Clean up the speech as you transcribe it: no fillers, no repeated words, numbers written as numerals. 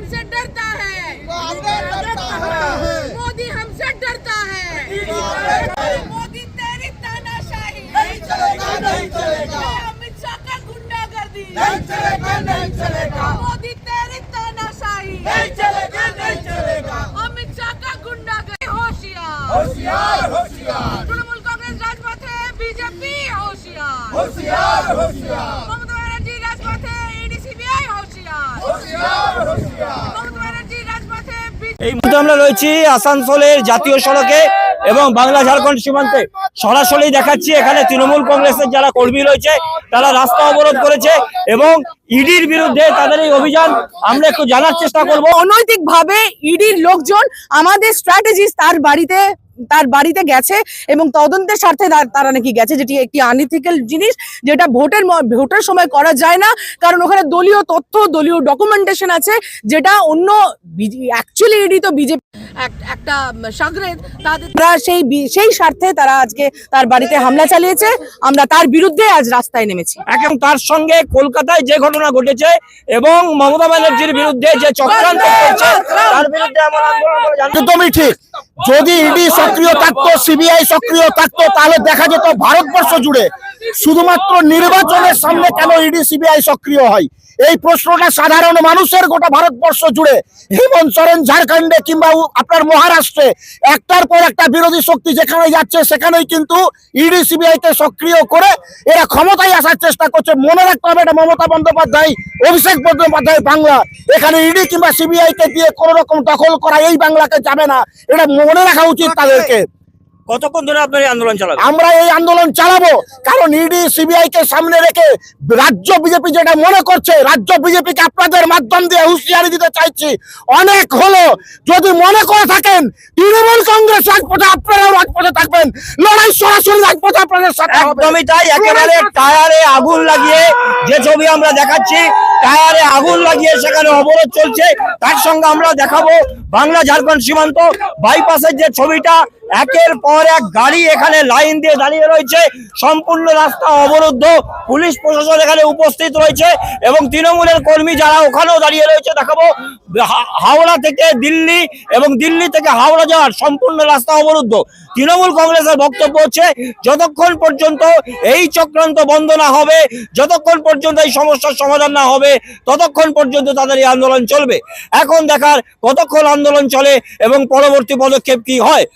हमसे डरता है, मोदी हमसे डरता है। मोदी तेरी तानाशाही नहीं चलेगा, नहीं चलेगा। अमित शाह का गुंडागर्दी नहीं चलेगा, नहीं चलेगा। मोदी तेरी तानाशाही नहीं चलेगा, नहीं चलेगा। अमित शाह का गुंडागर्दी। होशियार होशियार, होशियार, तृणमूल कांग्रेस राजपथे, बीजेपी होशियार, होशियार, होशियार, ममता बनर्जी राजपथे, ईडी सीबीआई होशियार, होशियार, होशियार। ममता बनर्जी राजपथे। এই মুহূর্তে আমরা রয়েছি আসানসোলের জাতীয় সড়কে এবং বাংলা ঝাড়খণ্ড সীমান্তে সরাসরি দেখাচ্ছি এখানে তৃণমূল কংগ্রেসের যারা কর্মী রয়েছে তারা রাস্তা অবরোধ করেছে এবং ইডির বিরুদ্ধে তাদের এই অভিযান আমরা একটু জানার চেষ্টা করব। অনৈতিকভাবে ইডির লোকজন আমাদের স্ট্র্যাটেজিস্ট তার বাড়িতে গেছে এবং তদন্তের স্বার্থে তারা নাকি গেছে, যেটি একটি আনইথিক্যাল জিনিস, যেটা ভোটের সময় করা যায় না, কারণ ওখানে দলীয় তথ্য, দলীয় ডকুমেন্টেশন আছে, যেটা অন্য অ্যাকচুয়ালি ইডি তো বিজেপি একটা সাগরেদ, তারা সেই স্বার্থে তারা আজকে তার বাড়িতে হামলা চালিয়েছে। আমরা তার বিরুদ্ধে আজ রাস্তায় নেমেছি। এবং তার সঙ্গে কলকাতায় যে ঘটনা ঘটেছে এবং মমতা ব্যানার্জির বিরুদ্ধে যে চক্রান্ত করছে তার বিরুদ্ধে আমরা আন্দোলন করে জানাই। একদমই ঠিক। যদি ইডি সক্রিয় থাকতো, সিবিআই সক্রিয় থাকতো, তাহলে দেখা যেত ভারতবর্ষ জুড়ে। শুধুমাত্র নির্বাচনের সামনে কেন ইডি সিবিআই সক্রিয় হয়, এই প্রশ্নটা সাধারণ মানুষের গোটা ভারতবর্ষ জুড়ে, হেমন্ত সোরেন ঝাড়খণ্ডে কিংবা আপনার মহারাষ্ট্রে একটার পর একটা বিরোধী শক্তি যেখানে যাচ্ছে সেখানেই কিন্তু ইডি সিবিআই কে সক্রিয় করে এরা ক্ষমতায় আসার চেষ্টা করছে। মনে রাখতে হবে এটা মমতা বন্দ্যোপাধ্যায়, অভিষেক বন্দ্যোপাধ্যায় বাংলা। এখানে ইডি কিংবা সিবিআই কে দিয়ে কোনো রকম দখল করা এই বাংলাকে যাবে না, এটা মনে রাখা উচিত তাদেরকে। কতক্ষণ ধরে আপনার এই আন্দোলন চালাবেন? আমরা এই আন্দোলন চালাবো কারণ ইডি সিবিআই কে সামনে রেখে রাজ্য বিজেপি যেটা মনে করছে, রাজ্য বিজেপিকে আপনাদের মাধ্যম দিয়ে হুঁশিয়ারি দিতে চাইছি, অনেক হলো। যদি মনে করে থাকেন তৃণমূল কংগ্রেস রাজপথে, আপনারাও রাজপথে থাকবেন, লড়াই সরাসরি রাজপথে আপনাদের সাথে হবে। একদমই তাই। একেবারে টায়ারে আগুন লাগিয়ে যে ছবি আমরা দেখাচ্ছি, টায়ারে আগুন লাগিয়ে সেখানে অবরোধ চলছে। তার সঙ্গে আমরা দেখাবো বাংলা ঝাড়খণ্ড সীমান্ত বাইপাসের যে ছবিটা, একের পর এক গাড়ি এখানে লাইন দিয়ে দাঁড়িয়ে রয়েছে, সম্পূর্ণ রাস্তা অবরুদ্ধ, পুলিশ প্রশাসন এখানে উপস্থিত রয়েছে এবং তৃণমূলের কর্মী যারা ওখানেও দাঁড়িয়ে রয়েছে। দেখাবো হাওড়া থেকে দিল্লি এবং দিল্লি থেকে হাওড়া যাওয়ার সম্পূর্ণ রাস্তা অবরুদ্ধ। তৃণমূল কংগ্রেসের বক্তব্য হচ্ছে যতক্ষণ পর্যন্ত এই চক্রান্ত বন্ধ না হবে, যতক্ষণ পর্যন্ত এই সমস্যার সমাধান না হবে, ততক্ষণ পর্যন্ত তাদের এই আন্দোলন চলবে। এখন দেখার কতক্ষণ আন্দোলন চলে এবং পরবর্তী পদক্ষেপ কি হয়।